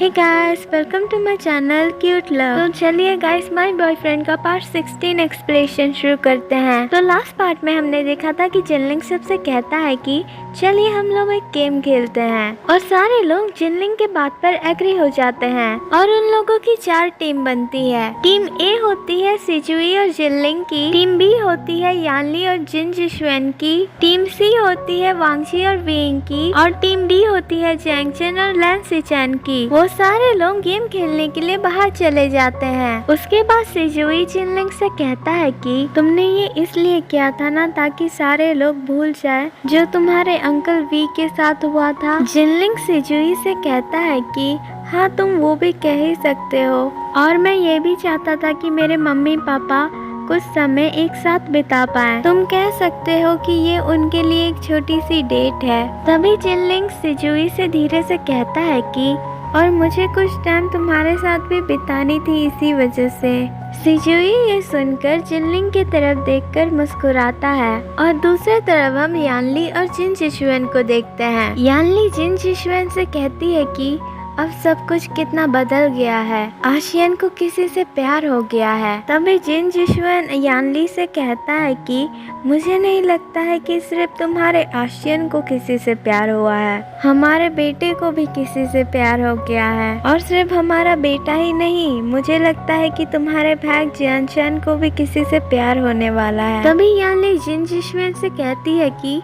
Hey guys, welcome to my channel cute love. तो चलिए guys, my boyfriend का part 16 explanation शुरू करते हैं। तो लास्ट पार्ट में हमने देखा था कि जिनलिंग सबसे कहता है कि चलिए हम लोग एक गेम खेलते हैं, और सारे लोग जिनलिंग के बात पर एग्री हो जाते हैं और उन लोगों की 4 टीम बनती है। टीम ए होती है सिजुई और जिनलिंग की, टीम बी होती है यानली और जिन जिशुएन की, टीम सी होती है वांगजी और विंग की, और टीम डी होती है जैंगचन और लैन सिचैन की। वो सारे लोग गेम खेलने के लिए बाहर चले जाते हैं। उसके बाद सिजुई जिनलिंग से कहता है कि तुमने ये इसलिए किया था ना ताकि सारे लोग भूल जाए जो तुम्हारे अंकल वी के साथ हुआ था। जिनलिंग सिजुई से कहता है कि हाँ, तुम वो भी कह ही सकते हो, और मैं ये भी चाहता था कि मेरे मम्मी पापा कुछ समय एक साथ बिता पाए। तुम कह सकते हो कि ये उनके लिए एक छोटी सी डेट है। तभी जिनलिंग सिजुई से धीरे से कहता है कि और मुझे कुछ टाइम तुम्हारे साथ भी बितानी थी इसी वजह से। सिजुई ये सुनकर जिनलिंग की तरफ देखकर मुस्कुराता है, और दूसरी तरफ हम यानली और जिन जिशुएन को देखते हैं। यानली जिन जिशुएन से कहती है कि अब सब कुछ कितना बदल गया है, आशियन को किसी से प्यार हो गया है। तभी जिन जिशुएन यानली से कहता है कि मुझे नहीं लगता है कि सिर्फ तुम्हारे आशियन को किसी से प्यार हुआ है, हमारे बेटे को भी किसी से प्यार हो गया है, और सिर्फ हमारा बेटा ही नहीं, मुझे लगता है कि तुम्हारे भाई जियानचन को भी किसी से प्यार होने वाला है। तभी यानली जिन जिशुएन से कहती है कि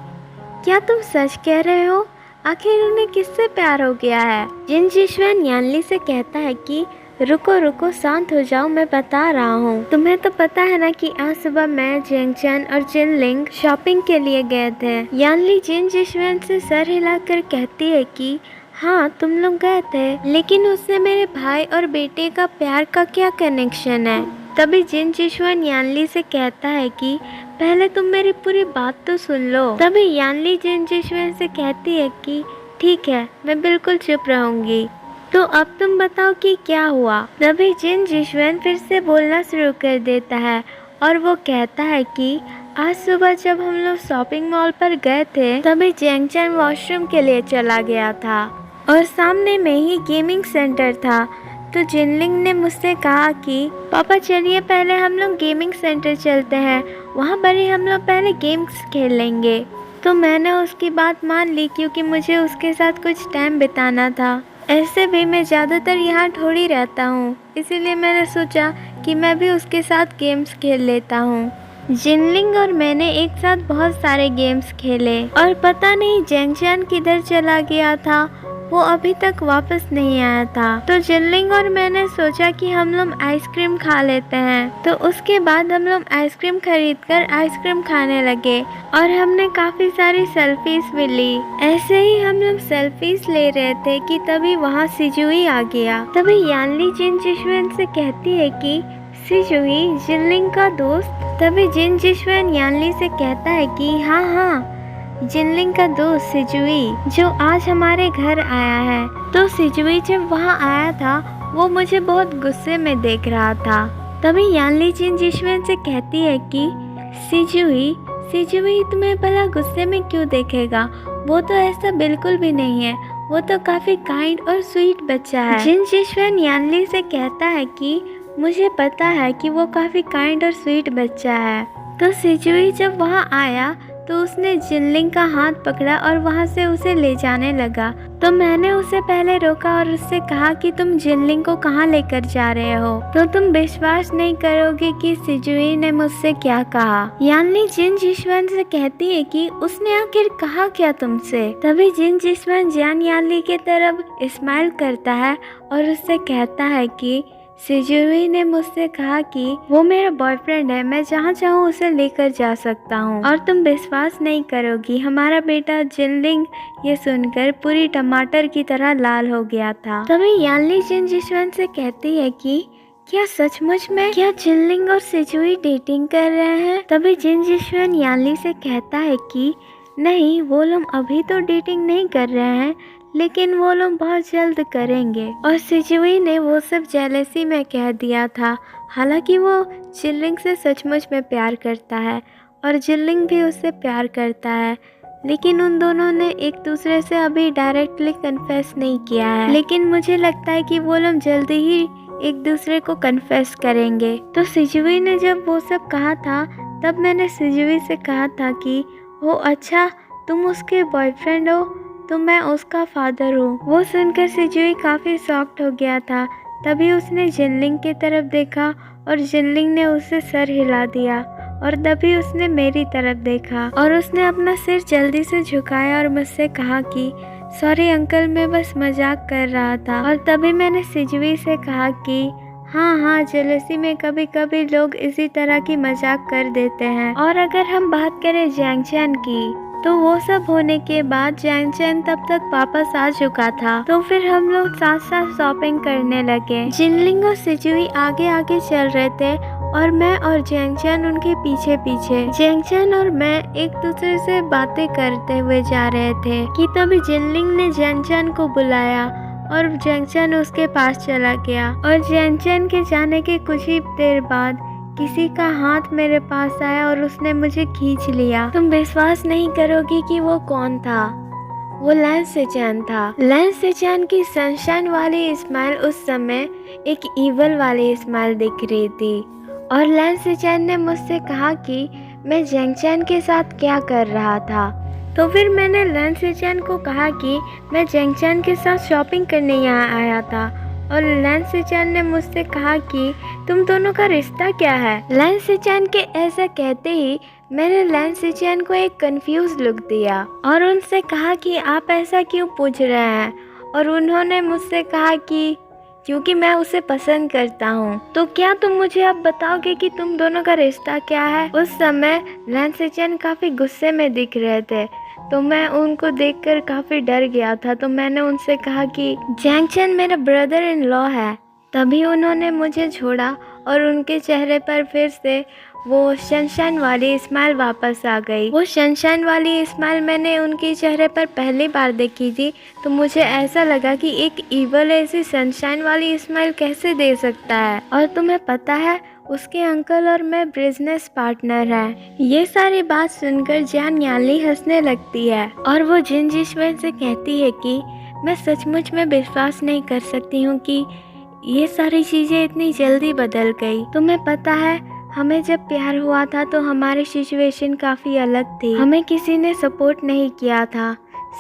क्या तुम सच कह रहे हो, आखिर उन्हें किससे प्यार हो गया है। जिन जिशुएन यानली से कहता है कि रुको रुको, शांत हो जाओ, मैं बता रहा हूँ। तुम्हें तो पता है ना कि आज सुबह मैं जैंगचन और जिनलिंग शॉपिंग के लिए गए थे। यानली जिन जिशुएन से सर हिलाकर कहती है कि हाँ, तुम लोग गए थे, लेकिन उससे मेरे भाई और बेटे का प्यार का क्या कनेक्शन है। तभी जिन जिशुएन यानली से कहता है कि पहले तुम मेरी पूरी बात तो सुन लो। तभी यानली जिन जिशुएन से कहती है कि ठीक है, मैं बिल्कुल चुप रहूंगी, तो अब तुम बताओ कि क्या हुआ। तभी जिन जिशुएन फिर से बोलना शुरू कर देता है, और वो कहता है कि आज सुबह जब हम लोग शॉपिंग मॉल पर गए थे, तभी जैंगचन वॉशरूम के लिए चला गया था, और सामने में ही गेमिंग सेंटर था। तो जिनलिंग ने मुझसे कहा कि पापा चलिए पहले हम लोग गेमिंग सेंटर चलते हैं, वहाँ पर ही हम लोग पहले गेम्स खेल लेंगे। तो मैंने उसकी बात मान ली, क्योंकि मुझे उसके साथ कुछ टाइम बिताना था। ऐसे भी मैं ज़्यादातर यहाँ थोड़ी रहता हूँ, इसीलिए मैंने सोचा कि मैं भी उसके साथ गेम्स खेल लेता हूँ। जिनलिंग और मैंने एक साथ बहुत सारे गेम्स खेले, और पता नहीं जैंगचन किधर चला गया था, वो अभी तक वापस नहीं आया था। तो जिनलिंग और मैंने सोचा कि हम लोग आइसक्रीम खा लेते हैं। तो उसके बाद हम लोग आइसक्रीम खरीदकर आइसक्रीम खाने लगे, और हमने काफी सारी सेल्फीज भी ली। ऐसे ही हम लोग सेल्फीज ले रहे थे कि तभी वहाँ सिजुई आ गया। तभी यानली जिन जिशुएन से कहती है कि सिजुई जिनलिंग का दोस्त। तभी जिन जिशुएन यानली से कहता है कि हाँ हाँ, जिनलिंग का दोस्त सिजुई जो आज हमारे घर आया है। तो सिजुई जब वहाँ आया था, वो मुझे बहुत गुस्से में देख रहा था। तभी यानली जिन जिशुएन से कहती है कि सिजुई तुम्हें भला गुस्से में क्यों देखेगा, वो तो ऐसा बिल्कुल भी नहीं है, वो तो काफी काइंड और स्वीट बच्चा है। जिन जिशुएन यानली से कहता है कि मुझे पता है कि वो काफी काइंड और स्वीट बच्चा है। तो सिजुई जब वहाँ आया तो उसने जिनलिंग का हाथ पकड़ा और वहाँ से उसे ले जाने लगा। तो मैंने उसे पहले रोका और उससे कहा कि तुम जिनलिंग को कहाँ लेकर जा रहे हो। तो तुम विश्वास नहीं करोगे कि सिजुई ने मुझसे क्या कहा। यानली जिन जिशुएन से कहती है कि उसने आखिर कहा क्या तुमसे। तभी जिन जिशुएन यानली की तरफ स्माइल करता है और उससे कहता है कि सिजुई ने मुझसे कहा कि वो मेरा बॉयफ्रेंड है, मैं जहाँ चाहूँ उसे लेकर जा सकता हूँ, और तुम विश्वास नहीं करोगी, हमारा बेटा जिनलिंग ये सुनकर पूरी टमाटर की तरह लाल हो गया था। तभी यानली जिन जिशुएन से कहती है कि क्या सचमुच में क्या जिनलिंग और सिजुई डेटिंग कर रहे हैं। तभी जिन जिशुएन यानली से कहता है कि नहीं, वो लोग अभी तो डेटिंग नहीं कर रहे हैं, लेकिन वो लोग बहुत जल्द करेंगे। और सिजुई ने वो सब जेलसी में कह दिया था, हालांकि वो जिनलिंग से सचमुच में प्यार करता है, और जिनलिंग भी उससे प्यार करता है, लेकिन उन दोनों ने एक दूसरे से अभी डायरेक्टली कन्फेस नहीं किया है, लेकिन मुझे लगता है कि वो लोग जल्दी ही एक दूसरे को कन्फेस करेंगे। तो सिजुई ने जब वो सब कहा था तब मैंने सिजुई से कहा था कि ओ अच्छा, तुम उसके बॉयफ्रेंड हो, तो मैं उसका फादर हूँ। वो सुनकर सिजुई काफ़ी शॉक्ड हो गया था। तभी उसने जिनलिंग की तरफ देखा और जिनलिंग ने उसे सर हिला दिया और तभी उसने मेरी तरफ देखा और उसने अपना सिर जल्दी से झुकाया और मुझसे कहा कि सॉरी अंकल, मैं बस मजाक कर रहा था। और तभी मैंने सिजुई से कहा कि हाँ, जेलसी में कभी कभी लोग इसी तरह की मजाक कर देते हैं। और अगर हम बात करें जैंगचैन की, तो वो सब होने के बाद जैंगचैन तब तक वापस आ चुका था। तो फिर हम लोग साथ साथ शॉपिंग करने लगे। जिनलिंग और सिजुई आगे आगे चल रहे थे और मैं और जैंगचैन उनके पीछे पीछे। जैंगचैन और मैं एक दूसरे से बातें करते हुए जा रहे थे कि तभी जिनलिंग ने जैंगचैन को बुलाया और जैंगचैन उसके पास चला गया। और जैंगचैन के जाने के कुछ ही देर बाद किसी का हाथ मेरे पास आया और उसने मुझे खींच लिया। तुम विश्वास नहीं करोगी कि वो कौन था। वो लैन सेचैन था। लैन सेचैन की सनशाइन वाली स्माइल उस समय एक ईवल वाली स्माइल दिख रही थी। और लैन सेचैन ने मुझसे कहा कि मैं जैंगचैन के साथ क्या कर रहा था। तो फिर मैंने लैन सेचैन को कहा कि मैं जैंगचैन के साथ शॉपिंग करने यहाँ आया था। और लैन सेचैन ने मुझसे कहा कि तुम दोनों का रिश्ता क्या है। लैन सेचैन के ऐसा कहते ही मैंने लैन सेचैन को एक कंफ्यूज लुक दिया और उनसे कहा कि आप ऐसा क्यों पूछ रहे हैं। और उन्होंने मुझसे कहा कि क्योंकि मैं उसे पसंद करता हूँ। तो क्या तुम मुझे अब बताओगे कि तुम दोनों का रिश्ता क्या है। उस समय लैन सेचैन काफ़ी गुस्से में दिख रहे थे, तो मैं उनको देखकर काफ़ी डर गया था। तो मैंने उनसे कहा कि जैंगचैन मेरा ब्रदर इन लॉ है। तभी उन्होंने मुझे छोड़ा और उनके चेहरे पर फिर से वो सनशाइन वाली स्माइल वापस आ गई। वो सनशाइन वाली स्माइल मैंने उनके चेहरे पर पहली बार देखी थी, तो मुझे ऐसा लगा कि एक ईवल ऐसी सनशाइन वाली स्माइल कैसे दे सकता है। और तुम्हें पता है, उसके अंकल और मैं बिजनेस पार्टनर हैं। ये सारी बात सुनकर जान याली हंसने लगती है और वो जिन जिशवन से कहती है कि मैं सचमुच में विश्वास नहीं कर सकती हूँ कि ये सारी चीज़ें इतनी जल्दी बदल गई। तुम्हें पता है, हमें जब प्यार हुआ था तो हमारी सिचुएशन काफ़ी अलग थी। हमें किसी ने सपोर्ट नहीं किया था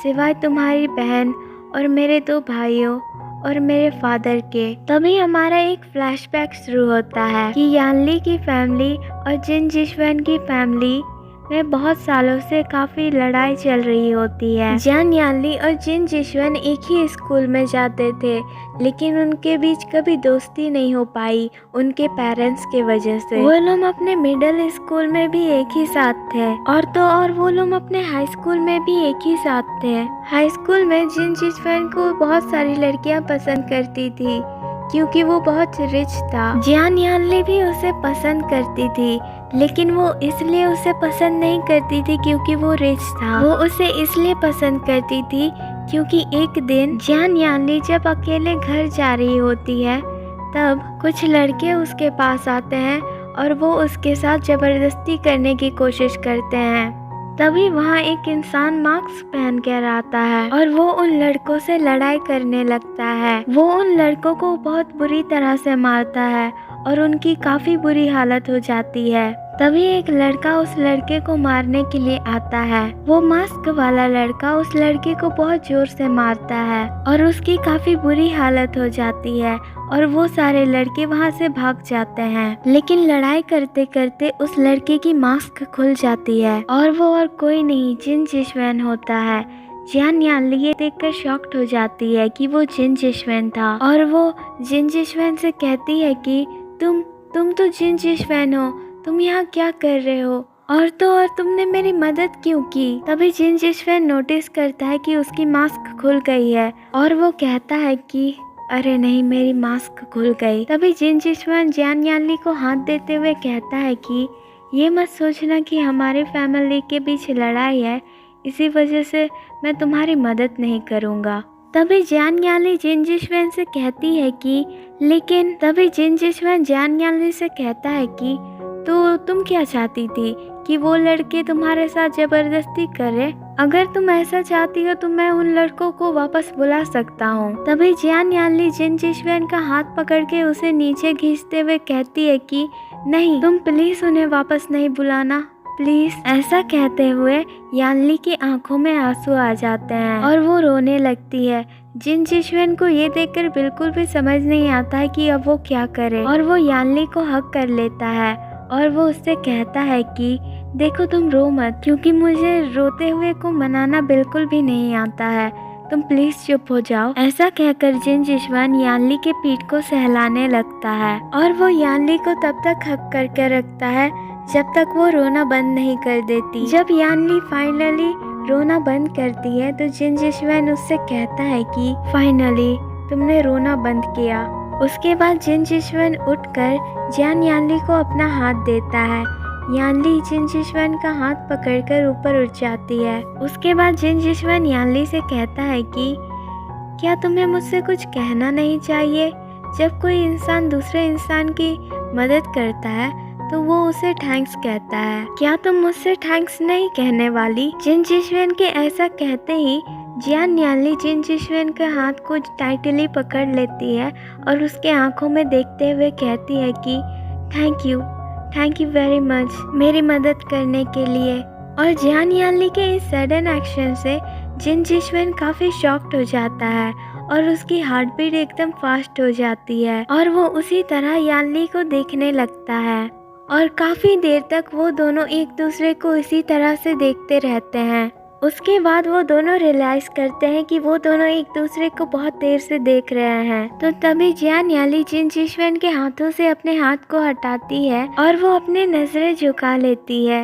सिवाय तुम्हारी बहन और मेरे 2 भाइयों और मेरे फादर के। तभी हमारा एक फ्लैशबैक शुरू होता है कि यानली की फैमिली और जिन जिशवन की फैमिली में बहुत सालों से काफ़ी लड़ाई चल रही होती है। जान यानली और जिन जिशवन एक ही स्कूल में जाते थे, लेकिन उनके बीच कभी दोस्ती नहीं हो पाई उनके पेरेंट्स के वजह से। वो लोग अपने मिडिल स्कूल में भी एक ही साथ थे और वो लोग अपने हाई स्कूल में भी एक ही साथ थे। हाई स्कूल में जिन जिशवन को बहुत सारी लड़कियां पसंद करती थी क्योंकि वो बहुत रिच था। जान यानली भी उसे पसंद करती थी, लेकिन वो इसलिए उसे पसंद नहीं करती थी क्योंकि वो रिच था। वो उसे इसलिए पसंद करती थी क्योंकि एक दिन जान यानली जब अकेले घर जा रही होती है, तब कुछ लड़के उसके पास आते हैं और वो उसके साथ जबरदस्ती करने की कोशिश करते हैं। तभी वहाँ एक इंसान मास्क पहन कर आता है और वो उन लड़कों से लड़ाई करने लगता है। वो उन लड़कों को बहुत बुरी तरह से मारता है और उनकी काफ़ी बुरी हालत हो जाती है। तभी एक लड़का उस लड़के को मारने के लिए आता है। वो मास्क वाला लड़का उस लड़के को बहुत जोर से मारता है और उसकी काफ़ी बुरी हालत हो जाती है और वो सारे लड़के वहाँ से भाग जाते हैं। लेकिन लड़ाई करते करते उस लड़के की मास्क खुल जाती है और वो और कोई नहीं जिन जिशवन होता है। जान यानली ये देखकर शॉक्ड हो जाती है कि वो जिन जिशवन था और वो जिन जिशवन से कहती है कि तुम तो जिन जिशवन हो, तुम यहाँ क्या कर रहे हो और तुमने मेरी मदद क्यों की। तभी जिन जिशवन नोटिस करता है कि उसकी मास्क खुल गई है और वो कहता है कि अरे नहीं, मेरी मास्क खुल गई। तभी जिन जिशवन जान यानली को हाथ देते हुए कहता है कि ये मत सोचना कि हमारी फैमिली के बीच लड़ाई है, इसी वजह से मैं तुम्हारी मदद नहीं करूँगा। तभी जान यानली जिन जिशवन से कहती है कि लेकिन तभी जिन जिशवन जान यानली से कहता है कि तो तुम क्या चाहती थी कि वो लड़के तुम्हारे साथ जबरदस्ती करे। अगर तुम ऐसा चाहती हो तो मैं उन लड़कों को वापस बुला सकता हूँ। तभी जियान यानली जिन जिशवेन का हाथ पकड़ के उसे नीचे खींचते हुए कहती है कि नहीं, तुम प्लीज उन्हें वापस नहीं बुलाना, प्लीज। ऐसा कहते हुए यानली की आंखों में आंसू आ जाते हैं और वो रोने लगती है। जिन जिशवेन को ये देखकर बिल्कुल भी समझ नहीं आता है कि अब वो क्या करे और वो यानली को हक कर लेता है और वो उससे कहता है कि देखो, तुम रो मत, क्योंकि मुझे रोते हुए को मनाना बिल्कुल भी नहीं आता है, तुम प्लीज चुप हो जाओ। ऐसा कहकर जिन जिशवेन यानली के पीठ को सहलाने लगता है और वो यानली को तब तक हक करके रखता है जब तक वो रोना बंद नहीं कर देती। जब यानली फाइनली रोना बंद करती है तो जिन जिशवेन उससे कहता है कि फाइनली तुमने रोना बंद किया। उसके बाद जिन जिशवेन उठकर जियान यानली को अपना हाथ देता है। यानली जिन जिशवेन का हाथ पकड़कर ऊपर उठ जाती है। उसके बाद जिन जिशवेन यानली से कहता है कि क्या तुम्हें मुझसे कुछ कहना नहीं चाहिए? जब कोई इंसान दूसरे इंसान की मदद करता है तो वो उसे थैंक्स कहता है। क्या तुम मुझसे थैंक्स नहीं कहने वाली? जिन जिशवेन के ऐसा कहते ही जियान यानली जिन जिशवेन के हाथ को टाइटली पकड़ लेती है और उसके आंखों में देखते हुए कहती है कि थैंक यू वेरी मच मेरी मदद करने के लिए। और जियान यानली के इस सडन एक्शन से जिन जिशवेन काफ़ी शॉक्ड हो जाता है और उसकी हार्ट बीट एकदम फास्ट हो जाती है और वो उसी तरह यानली को देखने लगता है और काफ़ी देर तक वो दोनों एक दूसरे को इसी तरह से देखते रहते हैं। उसके बाद वो दोनों रियलाइज करते हैं कि वो दोनों एक दूसरे को बहुत देर से देख रहे हैं। तो तभी जियान यानली जिन जिशवेन के हाथों से अपने हाथ को हटाती है और वो अपने नज़रें झुका लेती है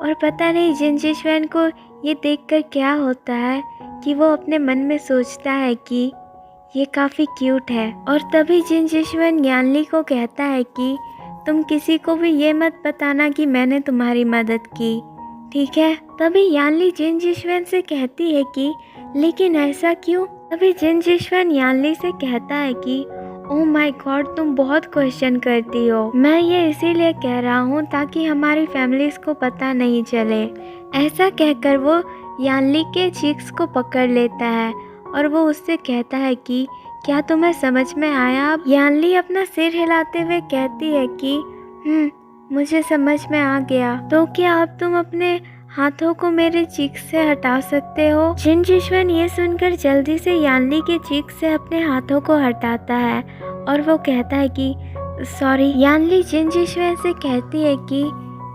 और पता नहीं जिन जिशवेन को ये देखकर क्या होता है कि वो अपने मन में सोचता है कि ये काफ़ी क्यूट है। और तभी जिन जिशवेन यानली को कहता है कि तुम किसी को भी ये मत बताना कि मैंने तुम्हारी मदद की, ठीक है? तभी यानली जिन जिशवेन से कहती है कि लेकिन ऐसा क्यों? तभी जिन जिशवेन यानली से कहता है कि ओह माय गॉड, तुम बहुत क्वेश्चन करती हो। मैं ये इसीलिए कह रहा हूँ ताकि हमारी फैमिलीज को पता नहीं चले। ऐसा कहकर वो यानली के चीक्स को पकड़ लेता है और वो उससे कहता है कि क्या तुम्हें समझ में आया अब? यानली अपना सिर हिलाते हुए कहती है कि मुझे समझ में आ गया। तो क्या अब तुम अपने हाथों को मेरे चीक से हटा सकते हो? जिन जिशवेन ये सुनकर जल्दी से यानली के चीक से अपने हाथों को हटाता है और वो कहता है कि सॉरी। यानली जिन जिशवेन से कहती है कि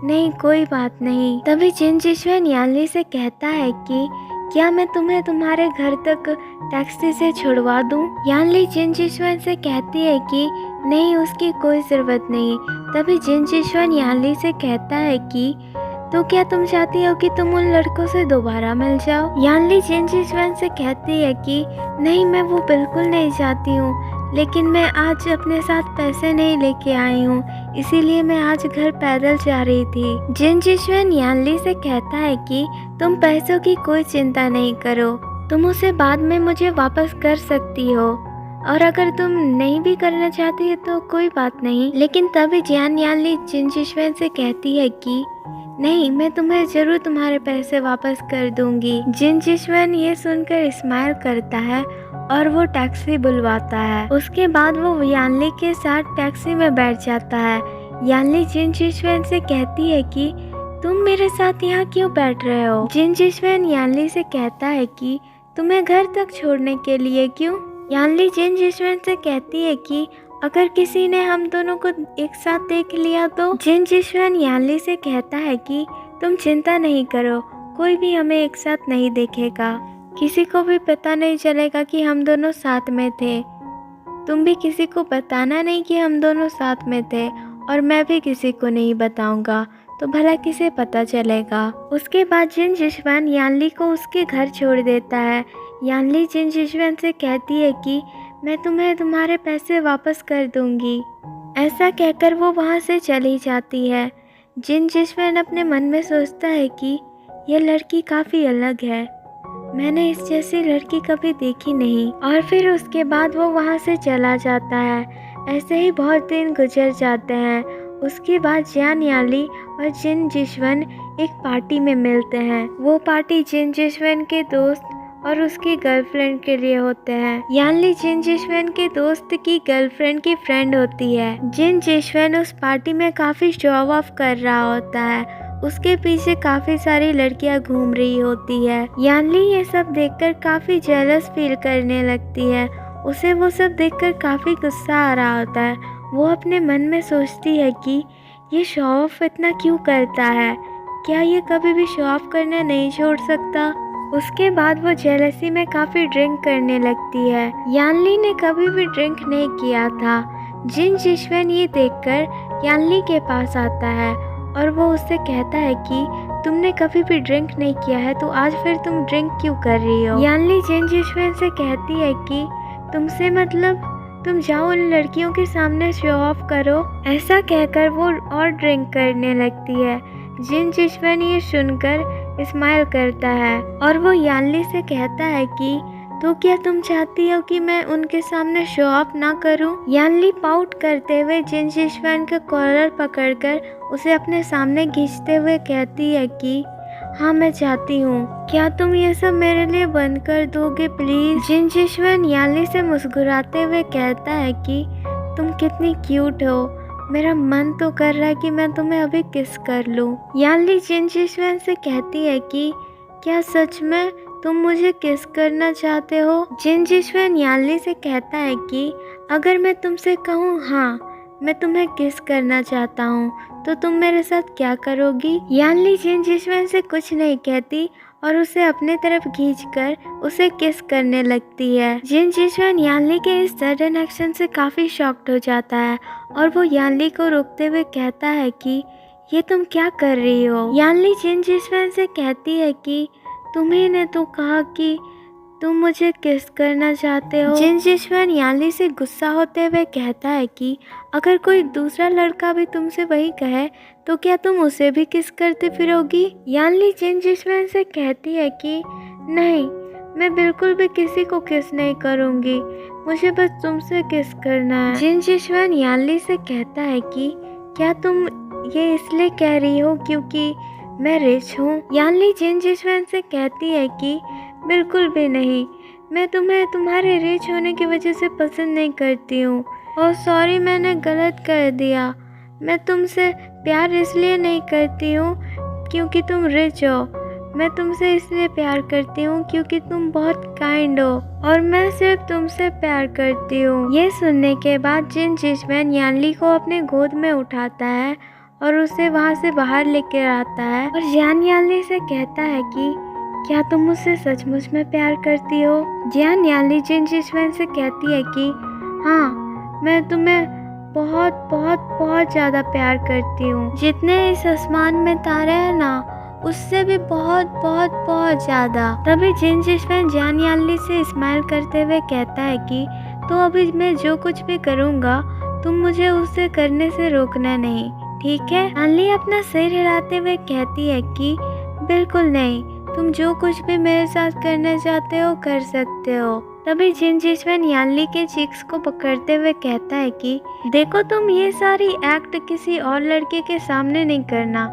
नहीं, कोई बात नहीं। तभी जिन जिशवेन यानली से कहता है कि क्या मैं तुम्हें तुम्हारे घर तक टैक्सी से छुड़वा दूं? यानली जिन जिशवेन से कहती है कि नहीं, उसकी कोई ज़रूरत नहीं। तभी जिन जिशवेन यानली से कहता है कि तो क्या तुम चाहती हो कि तुम उन लड़कों से दोबारा मिल जाओ? यानली जिन जिशवेन से कहती है कि नहीं, मैं वो बिल्कुल नहीं चाहती हूँ, लेकिन मैं आज अपने साथ पैसे नहीं लेके आई हूँ, इसीलिए मैं आज घर पैदल जा रही थी। जिन जिशवेन यानली से कहता है कि तुम पैसों की कोई चिंता नहीं करो, तुम उसे बाद में मुझे वापस कर सकती हो, और अगर तुम नहीं भी करना चाहती हो तो कोई बात नहीं। लेकिन तभी जियान यानली जिन जिशवेन से कहती है कि नहीं, मैं तुम्हें जरूर तुम्हारे पैसे वापस कर दूंगी। जिन जिशवेन ये सुनकर स्माइल करता है और वो टैक्सी बुलवाता है। उसके बाद वो यानली के साथ टैक्सी में बैठ जाता है। यानली जिन जिशवेन से कहती है कि तुम मेरे साथ यहाँ क्यों बैठ रहे हो? जिन जिशवेन यानली से कहता है कि तुम्हें घर तक छोड़ने के लिए। क्यों? यानली जिन जिशवेन से कहती है कि अगर किसी ने हम दोनों को एक साथ देख लिया तो? जिन जिशवेन यानली से कहता है कि तुम चिंता नहीं करो, कोई भी हमें एक साथ नहीं देखेगा, किसी को भी पता नहीं चलेगा कि हम दोनों साथ में थे। तुम भी किसी को बताना नहीं कि हम दोनों साथ में थे, और मैं भी किसी को नहीं बताऊंगा, तो भला किसे पता चलेगा। उसके बाद जिन जिशवेन यानली को उसके घर छोड़ देता है। यानली जिन जिशवेन से कहती है कि मैं तुम्हें तुम्हारे पैसे वापस कर दूंगी। ऐसा कहकर वो वहाँ से चली जाती है। जिन जिशवेन अपने मन में सोचता है कि यह लड़की काफ़ी अलग है, मैंने इस जैसी लड़की कभी देखी नहीं। और फिर उसके बाद वो वहाँ से चला जाता है। ऐसे ही बहुत दिन गुजर जाते हैं। उसके बाद जियान यानली और जिन जिशवेन एक पार्टी में मिलते हैं। वो पार्टी जिन जिशवन के दोस्त और उसकी गर्लफ्रेंड के लिए होते हैं। यानली जिन जिशवन के दोस्त की गर्लफ्रेंड की फ्रेंड होती है। जिन जिशवन उस पार्टी में काफी शो ऑफ कर रहा होता है। उसके पीछे काफी सारी लड़कियां घूम रही होती है। यानली ये सब देखकर काफी जेलस फील करने लगती है। उसे वो सब देखकर काफी गुस्सा आ रहा होता है। वो अपने मन में सोचती है कि ये शो ऑफ इतना क्यों करता है, क्या ये कभी भी शो ऑफ करना नहीं छोड़ सकता। उसके बाद वो जेलसी में काफ़ी ड्रिंक करने लगती है। यानली ने कभी भी ड्रिंक नहीं किया था। जिन जिशवन ये देखकर यानली के पास आता है और वो उससे कहता है कि तुमने कभी भी ड्रिंक नहीं किया है तो आज फिर तुम ड्रिंक क्यों कर रही हो। यानली जिन जिशवन से कहती है कि तुमसे मतलब तुम जाओ उन लड़कियों के सामने शो ऑफ करो। ऐसा कहकर वो और ड्रिंक करने लगती है। जिन जिशवन ये सुनकर स्माइल करता है और वो यानली से कहता है कि तो क्या तुम चाहती हो कि मैं उनके सामने शो ऑफ ना करूं। यानली पाउट करते हुए जिन जिशवन का कॉलर पकड़कर उसे अपने सामने खींचते हुए कहती है कि हाँ मैं चाहती हूँ, क्या तुम ये सब मेरे लिए बंद कर दोगे प्लीज। जिन जिशवन यानली से मुस्कुराते हुए कहता है कि तुम कितनी क्यूट हो, मेरा मन तो कर रहा है कि मैं तुम्हें अभी किस कर लूं। यानली जिन जिशवन से कहती है कि क्या सच में तुम मुझे किस करना चाहते हो। जिन जिशवन यानली से कहता है कि अगर मैं तुमसे कहूँ हाँ मैं तुम्हें किस करना चाहता हूँ तो तुम मेरे साथ क्या करोगी। यानली जिन जिशवन से कुछ नहीं कहती और उसे अपने तरफ खींचकर उसे किस करने लगती है। जिन जिशवन यानली के इस सडन एक्शन से काफ़ी शॉक्ड हो जाता है और वो यानली को रोकते हुए कहता है कि ये तुम क्या कर रही हो। यानली जिन जिशवन से कहती है कि तुम्ही ने तो कहा कि तुम मुझे किस करना चाहते हो। जिन जिशवन यानली से गुस्सा होते हुए कहता है कि अगर कोई दूसरा लड़का भी तुमसे वही कहे तो क्या तुम उसे भी किस करते फिरोगी। यानली जिन जिशवन से कहती है कि नहीं, मैं बिल्कुल भी किसी को किस नहीं करूँगी, मुझे बस तुमसे किस करना है। जिन जिशवन यानली से कहता है कि क्या तुम ये इसलिए कह रही हो क्योंकि मैं रिच हूँ। यानली जिन जिशवन से कहती है कि बिल्कुल भी नहीं, मैं तुम्हें तुम्हारे रिच होने की वजह से पसंद नहीं करती हूँ। और सॉरी, मैंने गलत कर दिया। मैं तुमसे प्यार इसलिए नहीं करती हूँ क्योंकि तुम रिच हो, मैं तुमसे इसलिए प्यार करती हूँ क्योंकि तुम बहुत काइंड हो और मैं सिर्फ तुमसे प्यार करती हूँ। ये सुनने के बाद जिन जिशवन यानली को अपने गोद में उठाता है और उसे वहाँ से बाहर लेकर आता है और जियान यानली से कहता है कि क्या तुम मुझसे सचमुच में प्यार करती हो। जियान यानली जिन जिशवन से कहती है कि हाँ, मैं तुम्हें बहुत बहुत बहुत ज़्यादा प्यार करती हूँ। जितने इस आसमान में तारे हैं ना, उससे भी बहुत बहुत बहुत ज़्यादा। तभी जिन जिशवन जियान यानली से स्माइल करते हुए कहता है कि तो अभी मैं जो कुछ भी करूँगा तुम मुझे उसे करने से रोकना नहीं, ठीक है। यानली अपना सिर हिलाते हुए कहती है कि बिल्कुल नहीं, तुम जो कुछ भी मेरे साथ करना चाहते हो कर सकते हो। तभी जिन जिशवन यानली के चीक्स को पकड़ते हुए कहता है कि देखो, तुम ये सारी एक्ट किसी और लड़के के सामने नहीं करना,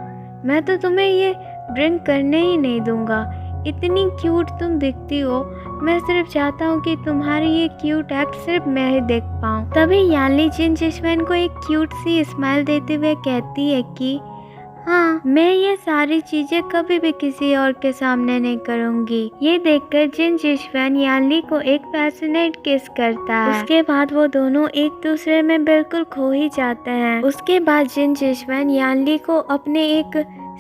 मैं तो तुम्हें ये ड्रिंक करने ही नहीं दूंगा। इतनी क्यूट तुम दिखती हो, मैं सिर्फ चाहता हूँ कि तुम्हारी ये क्यूट एक्ट सिर्फ मैं ही देख पाऊँ। तभी यानली जिन जिशवन को एक क्यूट सी स्माइल देते हुए कहती है कि हाँ, मैं ये सारी चीजें कभी भी किसी और के सामने नहीं करूँगी। ये देखकर जिन जिशवन यानली को एक पैशनेट किस करता है। उसके बाद वो दोनों एक दूसरे में बिल्कुल खो ही जाते हैं। उसके बाद जिन जिशवन यानली को अपने एक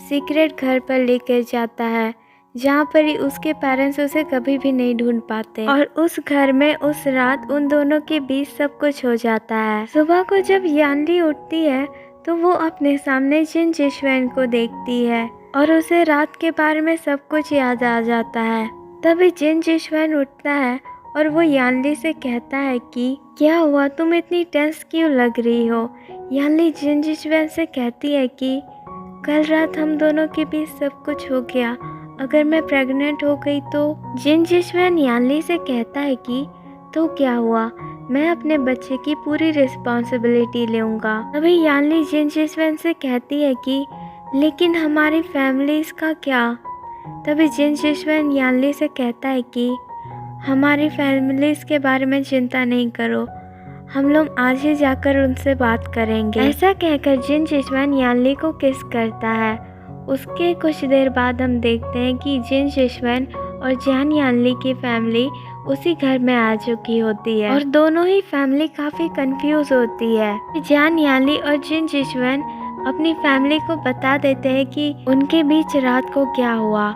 सीक्रेट घर पर लेकर जाता है जहाँ पर उसके पेरेंट्स उसे कभी भी नहीं ढूंढ पाते और उस घर में उस रात उन दोनों के बीच सब कुछ हो जाता है। सुबह को जब यानली उठती है तो वो अपने सामने जिन जिशवन को देखती है और उसे रात के बारे में सब कुछ याद आ जाता है। तभी जिन जिशवन उठता है और वो यानली से कहता है कि क्या हुआ, तुम इतनी टेंस क्यों लग रही हो। यानली जिन जिशवन से कहती है कि कल रात हम दोनों के बीच सब कुछ हो गया, अगर मैं प्रेग्नेंट हो गई तो। जिन जिशवन यानली से कहता है कि तो क्या हुआ, मैं अपने बच्चे की पूरी रिस्पॉन्सिबिलिटी लूँगा। अभी यानली जिन जिशवन से कहती है कि लेकिन हमारी फैमिलीज़ का क्या? तभी जिन जिशवन यानली से कहता है कि हमारी फैमिलीज़ के बारे में चिंता नहीं करो, हम लोग आज ही जाकर उनसे बात करेंगे। ऐसा कहकर जिन जिशवन यानली को किस करता है। उसके कुछ देर बाद हम देखते हैं कि जिन जिशवन और जियान यानली की फैमिली उसी घर में आ चुकी होती है और दोनों ही फैमिली काफ़ी कंफ्यूज होती है। जियान यानली और जिन जिशवन अपनी फैमिली को बता देते हैं कि उनके बीच रात को क्या हुआ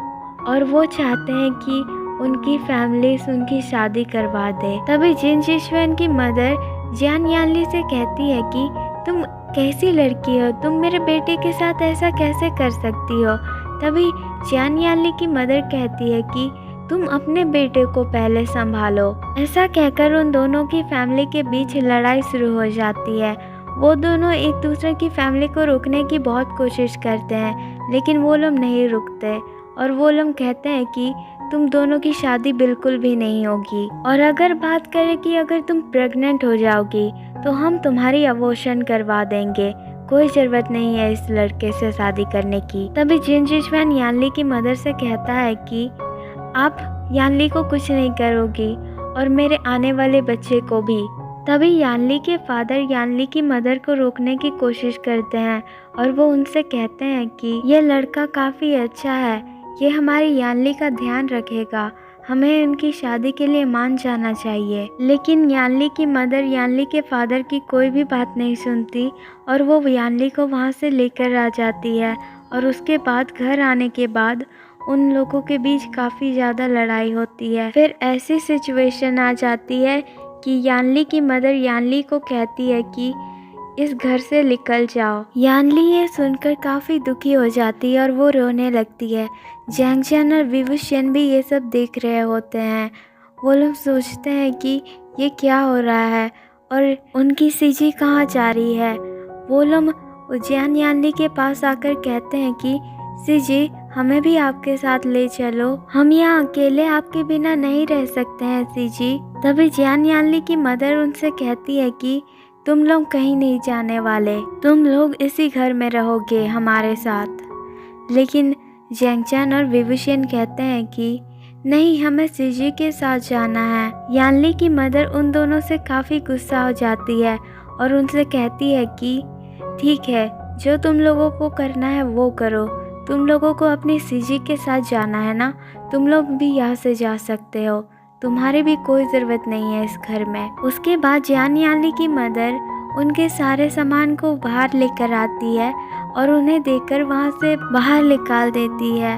और वो चाहते हैं कि उनकी फैमिली उनकी शादी करवा दे। तभी जिन जिशवन की मदर जियान यानली से कहती है कि तुम कैसी लड़की हो, तुम मेरे बेटे के साथ ऐसा कैसे कर सकती हो। तभी जियान यानली की मदर कहती है कि तुम अपने बेटे को पहले संभालो। ऐसा कहकर उन दोनों की फैमिली के बीच लड़ाई शुरू हो जाती है। वो दोनों एक दूसरे की फैमिली को रोकने की बहुत कोशिश करते हैं, लेकिन वो लोग नहीं रुकते और वो लोग कहते हैं कि तुम दोनों की शादी बिल्कुल भी नहीं होगी और अगर बात करें कि अगर तुम प्रेग्नेंट हो जाओगी तो हम तुम्हारी अबॉर्शन करवा देंगे, कोई ज़रूरत नहीं है इस लड़के से शादी करने की। तभी जिन जिशवन यानली की मदर से कहता है कि आप यानली को कुछ नहीं करोगी और मेरे आने वाले बच्चे को भी। तभी यानली के फादर यानली की मदर को रोकने की कोशिश करते हैं और वो उनसे कहते हैं कि ये लड़का काफ़ी अच्छा है, ये हमारी यानली का ध्यान रखेगा, हमें उनकी शादी के लिए मान जाना चाहिए। लेकिन यानली की मदर यानली के फादर की कोई भी बात नहीं सुनती और वो यानली को वहाँ से लेकर आ जाती है और उसके बाद घर आने के बाद उन लोगों के बीच काफ़ी ज़्यादा लड़ाई होती है। फिर ऐसी सिचुएशन आ जाती है कि यानली की मदर यानली को कहती है कि इस घर से निकल जाओ। यानली ये सुनकर काफ़ी दुखी हो जाती है और वो रोने लगती है। जैंगजियान और विवुशियन भी ये सब देख रहे होते हैं। वो लोग सोचते हैं कि ये क्या हो रहा है और उनकी सीजी कहाँ जा रही है। वो लोग जियान यानली के पास आकर कहते हैं कि सीजी हमें भी आपके साथ ले चलो, हम यहाँ अकेले आपके बिना नहीं रह सकते हैं सीजी। तभी जियान यानली की मदर उनसे कहती है कि तुम लोग कहीं नहीं जाने वाले, तुम लोग इसी घर में रहोगे हमारे साथ। लेकिन जैंगजियान और विवुशियन कहते हैं कि नहीं, हमें सीजी के साथ जाना है। यानली की मदर उन दोनों से काफ़ी गुस्सा हो जाती है और उनसे कहती है कि ठीक है, जो तुम लोगों को करना है वो करो, तुम लोगों को अपनी सीजी के साथ जाना है ना, तुम लोग भी यहाँ से जा सकते हो, तुम्हारी भी कोई ज़रूरत नहीं है इस घर में। उसके बाद जियान यानली की मदर उनके सारे सामान को बाहर लेकर आती है और उन्हें देकर वहाँ से बाहर निकाल देती है।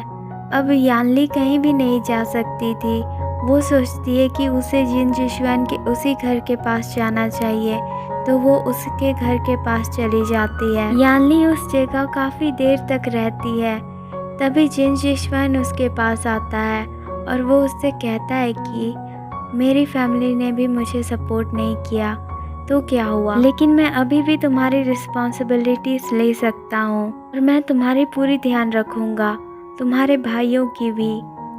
अब यानली कहीं भी नहीं जा सकती थी। वो सोचती है कि उसे जिन जिशवन के उसी घर के पास जाना चाहिए, तो वो उसके घर के पास चली जाती है। यानली उस जगह काफ़ी देर तक रहती है। तभी जिन जिशवन उसके पास आता है और वो उससे कहता है कि मेरी फैमिली ने भी मुझे सपोर्ट नहीं किया तो क्या हुआ, लेकिन मैं अभी भी तुम्हारी रिस्पॉन्सिबिलिटीज़ ले सकता हूँ और मैं तुम्हारी पूरी ध्यान रखूँगा, तुम्हारे भाइयों की भी।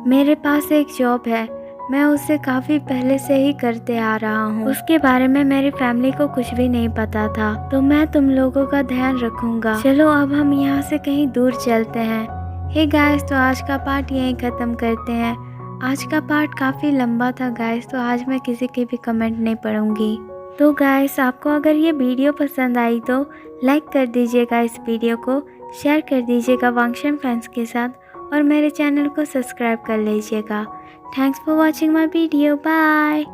मेरे पास एक जॉब है, मैं उससे काफ़ी पहले से ही करते आ रहा हूँ, उसके बारे में मेरी फैमिली को कुछ भी नहीं पता था, तो मैं तुम लोगों का ध्यान रखूँगा। चलो अब हम यहाँ से कहीं दूर चलते हैं। हे गाइस, तो आज का पार्ट यहीं ख़त्म करते हैं। आज का पार्ट काफ़ी लंबा था गाइस, तो आज मैं किसी के भी कमेंट नहीं पढ़ूंगी। तो गाइस, आपको अगर ये वीडियो पसंद आई तो लाइक कर दीजिएगा, इस वीडियो को शेयर कर दीजिएगा वांगशन फैंस के साथ और मेरे चैनल को सब्सक्राइब कर लीजिएगा। Thanks for watching my video, bye.